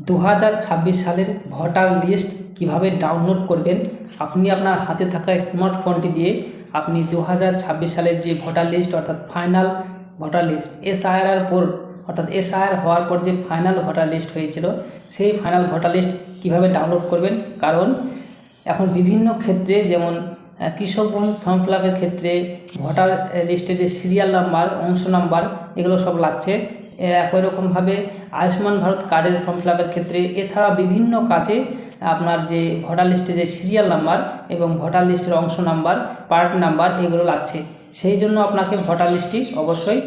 2026 সালের voter list কিভাবে download করবেন। আপনি আপনার হাতে থাকা স্মার্টফোনটি দিয়ে আপনি 2026 সালের যে ভোটার লিস্ট অর্থাৎ ফাইনাল ভোটার লিস্ট এসআইআর পর অর্থাৎ এসআইআর হওয়ার পর যে ফাইনাল ভোটার লিস্ট হয়েছিল সেই ফাইনাল ভোটার লিস্ট কিভাবে ডাউনলোড করবেন। কারণ এখন বিভিন্ন ক্ষেত্রে যেমন কৃষক বন্ধু ফর্ম ফিল আপের ক্ষেত্রে ভোটার লিস্টে যে সিরিয়াল নাম্বার, অংশ নাম্বার এগুলো সব লাগছে। একই রকমভাবে আয়ুষ্মান ভারত কার্ডের ফর্ম ফিল আপের ক্ষেত্রে এছাড়া বিভিন্ন কাজে আপনার যে ভোটার লিস্টে যে সিরিয়াল নাম্বার এবং ভোটার লিস্টের অংশ নাম্বার, পার্ট নাম্বার এগুলো লাগছে। সেই জন্য আপনাকে ভোটার লিস্টটি অবশ্যই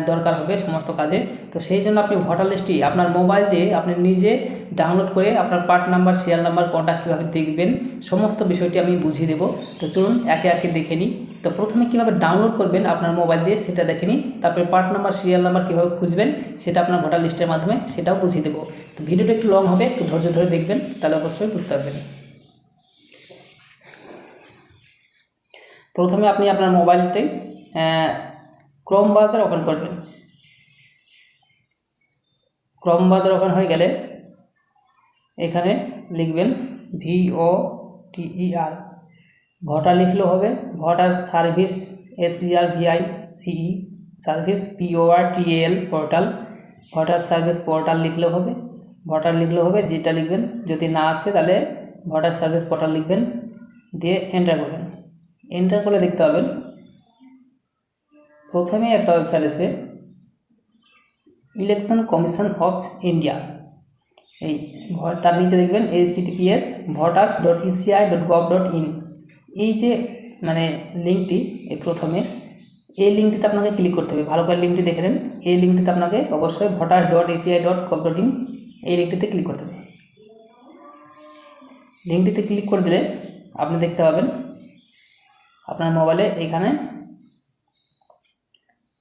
দরকার হবে সমস্ত কাজে। তো সেই জন্য আপনি ভোটার লিস্টটি আপনার মোবাইল দিয়ে আপনি নিজে ডাউনলোড করে আপনার পার্ট নাম্বার, সিরিয়াল নাম্বার কোনটা কীভাবে দেখবেন সমস্ত বিষয়টি আমি বুঝিয়ে দেবো। তো চলুন একে একে দেখে নিই। তো প্রথমে কীভাবে ডাউনলোড করবেন আপনার মোবাইল দিয়ে সেটা দেখে নিই, তারপরে পার্ট নাম্বার, সিরিয়াল নাম্বার কীভাবে খুঁজবেন সেটা আপনার ভোটার লিস্টের মাধ্যমে সেটাও বুঝিয়ে দেবো। তো ভিডিওটা একটু লং হবে, একটু ধৈর্য ধরে দেখবেন, তাহলে অবশ্যই বুঝতে পারবেন। প্রথমে আপনি আপনার মোবাইলটি ক্রোম ব্রাউজার ওপেন করবেন। ক্রোম ব্রাউজার ওপেন হয়ে গেলে এখানে লিখবেন VOTER, ভোটার লিখলেও হবে, voter service SERVICE service PORTAL portal, voter service portal লিখলেও হবে, ভোটার লিখলেও হবে, যেটা লিখবেন। যদি না আসে তাহলে ভোটার সার্ভিস পোর্টাল লিখবেন, দিয়ে এন্টার করবেন। এন্টার করে দেখতে পাবেন প্রথমে একটা ওয়েবসাইট আসবে, ইলেকশন কমিশন অফ ইন্ডিয়া। এই তার নিচে দেখবেন https://voters.eci.gov.in। এই যে মানে লিঙ্কটি, এই প্রথমে এই লিঙ্কটিতে আপনাকে ক্লিক করতে হবে। ভালো করে লিঙ্কটি দেখে নেন। এই লিঙ্কটিতে আপনাকে অবশ্যই voters.eci.gov.in এই লিঙ্কটিতে ক্লিক করতে হবে। লিঙ্কটিতে ক্লিক করে দিলে আপনি দেখতে পাবেন আপনার মোবাইলে এখানে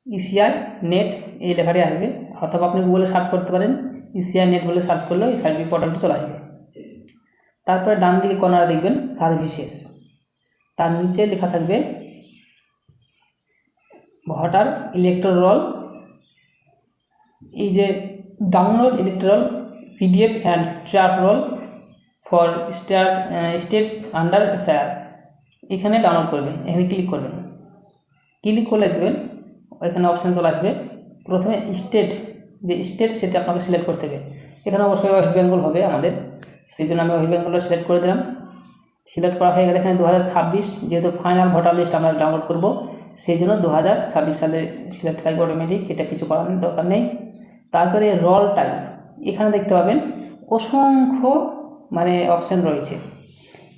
ECI নেট এই লেখাটি আসবে, অথবা আপনি গুগলে সার্চ করতে পারেন। ECI নেট বলে সার্চ করলেও এই সার্ভিস পোর্টালটি চলে আসবে। তারপরে ডান দিকে কর্নারে দেখবেন সার্ভিসেস, তার নিচে লেখা থাকবে ভোটার ইলেক্টোরাল। এই যে download electoral PDF and track roll for states under SIR, এখানে ডাউনলোড করবেন। এখানে ক্লিক করবেন। ক্লিক করলে দেবেন এখানে অপশান চলে আসবে। প্রথমে স্টেট, যে স্টেট সেটা আপনাকে সিলেক্ট করতে হবে। এখানে অবশ্যই ওয়েস্ট বেঙ্গল হবে আমাদের, সেই জন্য আমি ওয়েস্ট বেঙ্গলটা সিলেক্ট করে দিলাম। সিলেক্ট করা হয়ে গেলে এখানে 2026 যেহেতু ফাইনাল ভোটার লিস্ট আমরা ডাউনলোড করব, সেই জন্য 2026 সালে সিলেক্ট থাকবে অটোমেটিক, এটা কিছু করার দরকার নেই। তারপরে রোল টাইপ, এখানে দেখতে পাবেন অসংখ্য মানে অপশান রয়েছে।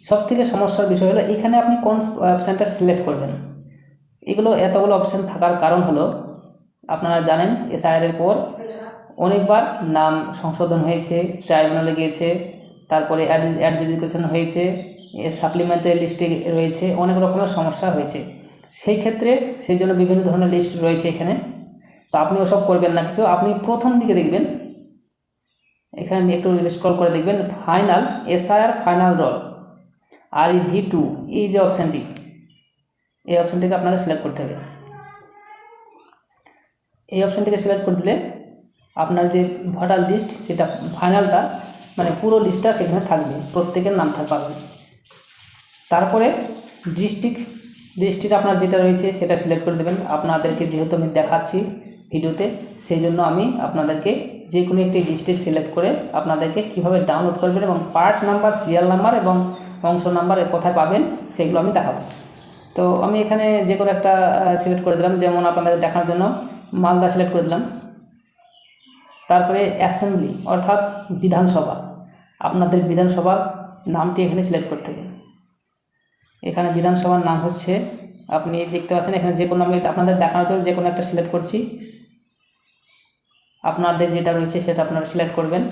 সবথেকে সমস্যার বিষয় হলো এখানে আপনি কোন অপশানটা সিলেক্ট করবেন। এগুলো এতগুলো অপশান থাকার কারণ হলো আপনারা জানেন এসআইআর পর অনেকবার নাম সংশোধন হয়েছে, ট্রাইব্যুনালে গিয়েছে, তারপরে অ্যাডজুডিকেশন হয়েছে, সাপ্লিমেন্টারি লিস্টে রয়েছে, অনেক রকমের সমস্যা হয়েছে। সেই ক্ষেত্রে সেই জন্য বিভিন্ন ধরনের লিস্ট রয়েছে এখানে। তো আপনি ওসব করবেন না কিছু, আপনি প্রথম দিকে দেখবেন এখানে একটু স্ক্রল করে দেখবেন final SIR final role REV2, এই যে অপশানটি, এই অপশানটিকে আপনাকে সিলেক্ট করতে হবে। এই অপশানটিকে সিলেক্ট করে দিলে আপনার যে ভোটার লিস্ট সেটা ফাইনালটা মানে পুরো লিস্টটা সেখানে থাকবে, প্রত্যেকের নাম পাবেন। তারপরে ডিস্ট্রিক্ট আপনার যেটা রয়েছে সেটা সিলেক্ট করে দেবেন। আপনাদেরকে যেহেতু আমি দেখাচ্ছি ভিডিওতে, সেই জন্য আমি আপনাদেরকে যে কোনো একটি ডিস্ট্রিক্ট সিলেক্ট করে আপনাদেরকে কীভাবে ডাউনলোড করবেন এবং পার্ট নাম্বার, সিরিয়াল নাম্বার এবং অংশ নাম্বার কোথায় পাবেন সেগুলো আমি দেখাবো। তো আমি এখানে যে কোনো একটা সিলেক্ট করে দিলাম, যেমন আপনাদের দেখানোর জন্য মালদা সিলেক্ট করে দিলাম। তারপরে অ্যাসেম্বলি অর্থাৎ বিধানসভা, আপনাদের বিধানসভা নামটি এখানে সিলেক্ট করতে হবে। এখানে বিধানসভার নাম হচ্ছে, আপনি দেখতে পাচ্ছেন এখানে যে কোনো, আমি আপনাদের দেখানোর জন্য যে কোনো একটা সিলেক্ট করছি। আপনাদের যেটা রয়েছে সেটা আপনারা সিলেক্ট করবেন।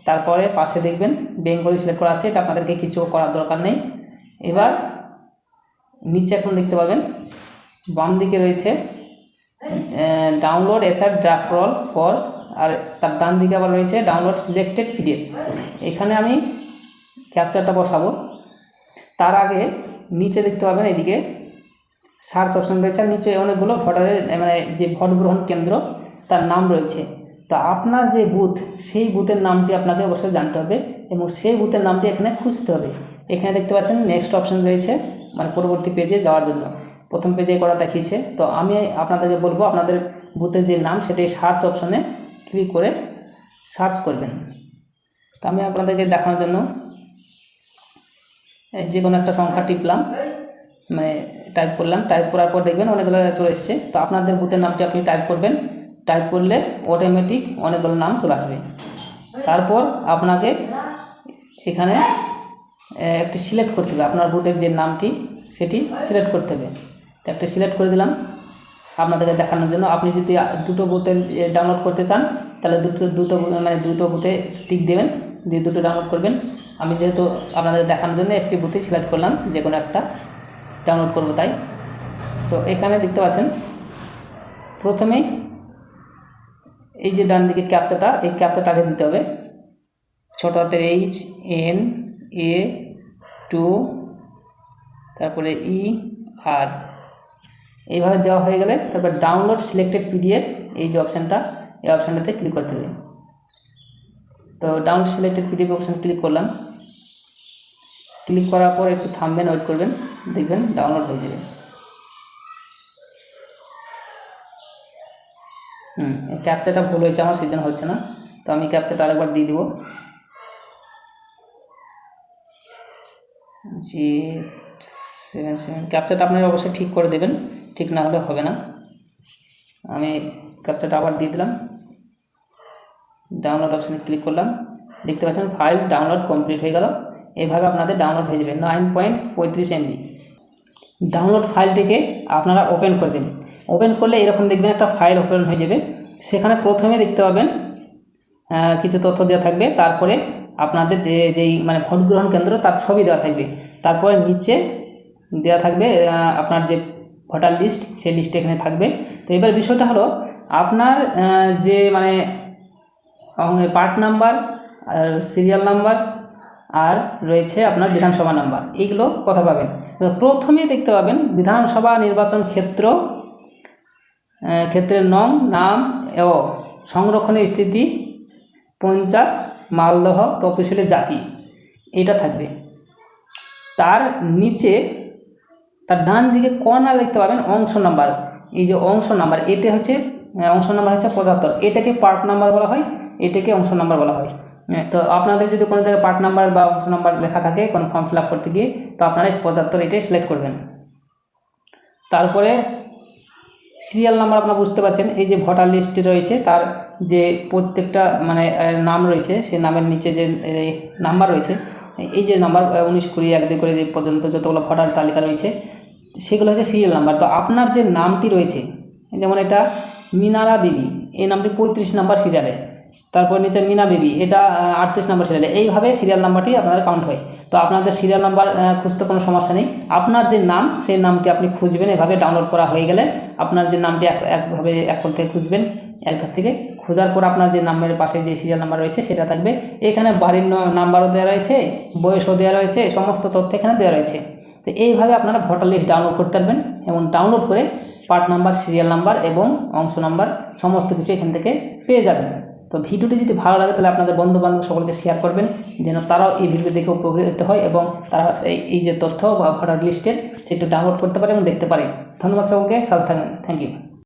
তারপরে পাশে দেখবেন বেঙ্গলি সিলেক্ট করা আছে, এটা আপনাদেরকে কিছু করার দরকার নেই। এবার নিচে এখন দেখতে পাবেন বাম দিকে রয়েছে download SR draft roll for, আর তার ডান দিকে আবার রয়েছে ডাউনলোড সিলেক্টেড PDF। এখানে আমি ক্যাপচারটা বসাবো। তার আগে নিচে দেখতে পাবেন এদিকে সার্চ অপশান রয়েছে, আর নিচে অনেকগুলো ভোটারের মানে যে ভোট গ্রহণ কেন্দ্র তার নাম রয়েছে। তো আপনার যে বুথ, সেই বুথের নামটি আপনাকে অবশ্যই জানতে হবে এবং সেই বুথের নামটি এখানে খুঁজতে হবে। এখানে দেখতে পাচ্ছেন নেক্সট অপশন রয়েছে, মানে পরবর্তী পেজে যাওয়ার জন্য। প্রথম পেজে করা দেখিয়েছে, তো আমি আপনাদেরকে বলবো আপনাদের বুথের যে নাম সেটি সার্চ অপশনে ক্লিক করে সার্চ করবেন। তো আমি আপনাদেরকে দেখানোর জন্য যে কোনো একটা সংখ্যা টিপলাম, মানে টাইপ করলাম, টাইপ করার পর দেখবেন অনেকগুলো চলে এসছে। তো আপনাদের বুথের নামটি আপনি টাইপ করবেন, টাইপ করলে অটোমেটিক অনেকগুলো নাম চলে আসবে। তারপর আপনাকে এখানে একটি সিলেক্ট করতে হবে, আপনার বুথের যে নামটি সেটি সিলেক্ট করতে হবে। তো একটা সিলেক্ট করে দিলাম আপনাদেরকে দেখানোর জন্য। আপনি যদি দুটো বুথে ডাউনলোড করতে চান তাহলে দুটো বুথে টিক দেবেন, দিয়ে দুটো ডাউনলোড করবেন। আমি যেহেতু আপনাদের দেখানোর জন্য একটি বুথে সিলেক্ট করলাম, যে কোনো একটা ডাউনলোড করব তাই। তো এখানে দেখতে পাচ্ছেন প্রথমেই এই যে ডান দিকে ক্যাপচাটা, এই ক্যাপচাটাকে দিতে হবে, ছোট হাতের HNA2 তারপরে ER, এইভাবে দেওয়া হয়ে গেলে তারপর ডাউনলোড সিলেক্টেড PDF, এই যে অপশানটা, এই অপশানটাতে ক্লিক করতে হবে। তো download selected PDF option click করলাম। ক্লিক করার পর একটু থামবেন, ওয়েট করবেন, দেখবেন ডাউনলোড হয়ে যাবে। ক্যাপচাটা ভুল হয়েছে আমার, সেই জন্য হচ্ছে না। তো আমি ক্যাপচাটা আরেকবার দিয়ে দিব, G77। ক্যাপচাটা আপনারা অবশ্যই ঠিক করে দেবেন, ঠিক না হলে হবে না। আমি ক্যাপচাটা আবার দিয়ে দিলাম, ডাউনলোড অপশানে ক্লিক করলাম। দেখতে পাচ্ছেন ফাইল ডাউনলোড কমপ্লিট হয়ে গেল। এইভাবে আপনাদের ডাউনলোড হয়ে যাবে 9.35 MB। ডাউনলোড ফাইলটিকে আপনারা ওপেন করবেন। ওপেন করলে এরকম দেখবেন একটা ফাইল ওপেন হয়ে যাবে। সেখানে প্রথমে দেখতে পাবেন কিছু তথ্য দেওয়া থাকবে, তারপরে আপনাদের যেই মানে ভোট গ্রহণ কেন্দ্র তার ছবি দেওয়া থাকবে, তারপরে নিচে দেওয়া থাকবে আপনার যে ভোটার লিস্ট, সেই লিস্ট এখানে থাকবে। তো এবার বিষয়টা হলো আপনার যে মানে পার্ট নাম্বার আর সিরিয়াল নাম্বার আর রয়েছে আপনার বিধানসভা নাম্বার, এইগুলো কথা পাবেন। প্রথমে দেখতে পাবেন বিধানসভা নির্বাচন ক্ষেত্রের নাম ও সংরক্ষণের স্থিতি 50 মালদহ তপশিলি জাতি, এটা থাকবে। তার নিচে তার ডান দিকে কর্নার দেখতে পাবেন অংশ নাম্বার। এই যে অংশ নাম্বার, এটা হচ্ছে অংশ নাম্বার হচ্ছে 75, এটাকে পার্ট নাম্বার বলা হয়, এটাকে অংশ নাম্বার বলা হয়। তো আপনাদের যদি কোনো জায়গায় পার্ট নাম্বার বা অংশ নাম্বার লেখা থাকে কোনো ফর্ম ফিল আপ করতে গিয়ে, তো আপনারা 75 এটাই সিলেক্ট করবেন। তারপরে সিরিয়াল নাম্বার আপনারা বুঝতে পারছেন, এই যে ভোটার লিস্টে রয়েছে তার যে প্রত্যেকটা মানে নাম রয়েছে, সেই নামের নিচে যে নাম্বার রয়েছে, এই যে নাম্বার 19, 20, 1, 2 করে যে পর্যন্ত যতগুলো ভোটার তালিকা রয়েছে সেগুলো হচ্ছে সিরিয়াল নাম্বার। তো আপনার যে নামটি রয়েছে, যেমন এটা মিনারা বিবি, এই নামটি 35 নাম্বার সিরিয়ালে, তারপর নিচে মিনা বিবি, এটা 38 নাম্বার সিরিয়ালে, এইভাবে সিরিয়াল নাম্বারটি আপনাদের কাউন্ট হয়। তো আপনাদের সিরিয়াল নাম্বার খুঁজতে কোনো সমস্যা নেই, আপনার যে নাম সেই নামটি আপনি খুঁজবেন। এভাবে ডাউনলোড করা হয়ে গেলে আপনার যে নামটি একভাবে এক থেকে খুঁজবেন, এক থেকে খোঁজার পর আপনার যে নামের পাশে যে সিরিয়াল নাম্বার রয়েছে সেটা থাকবে। এখানে বাড়ির নাম্বারও দেওয়া রয়েছে, বয়সও দেওয়া রয়েছে, সমস্ত তথ্য এখানে দেওয়া রয়েছে। তো এইভাবে আপনারা ভোটার লিস্ট ডাউনলোড করতে পারবেন এবং ডাউনলোড করে পার্ট নাম্বার, সিরিয়াল নাম্বার এবং অংশ নাম্বার সমস্ত কিছু এখান থেকে পেয়ে যাবেন। তো ভিডিওটি যদি ভালো লাগে তাহলে আপনাদের বন্ধুবান্ধব সকলকে শেয়ার করবেন, যেন তারাও এই ভিডিও দেখে উপকৃত হয় এবং তারা এই যে তথ্য বা ভোটার লিস্টের সেটা ডাউনলোড করতে পারে এবং দেখতে পারে। ধন্যবাদ সকলকে, সাথে থাকবেন। Thank you.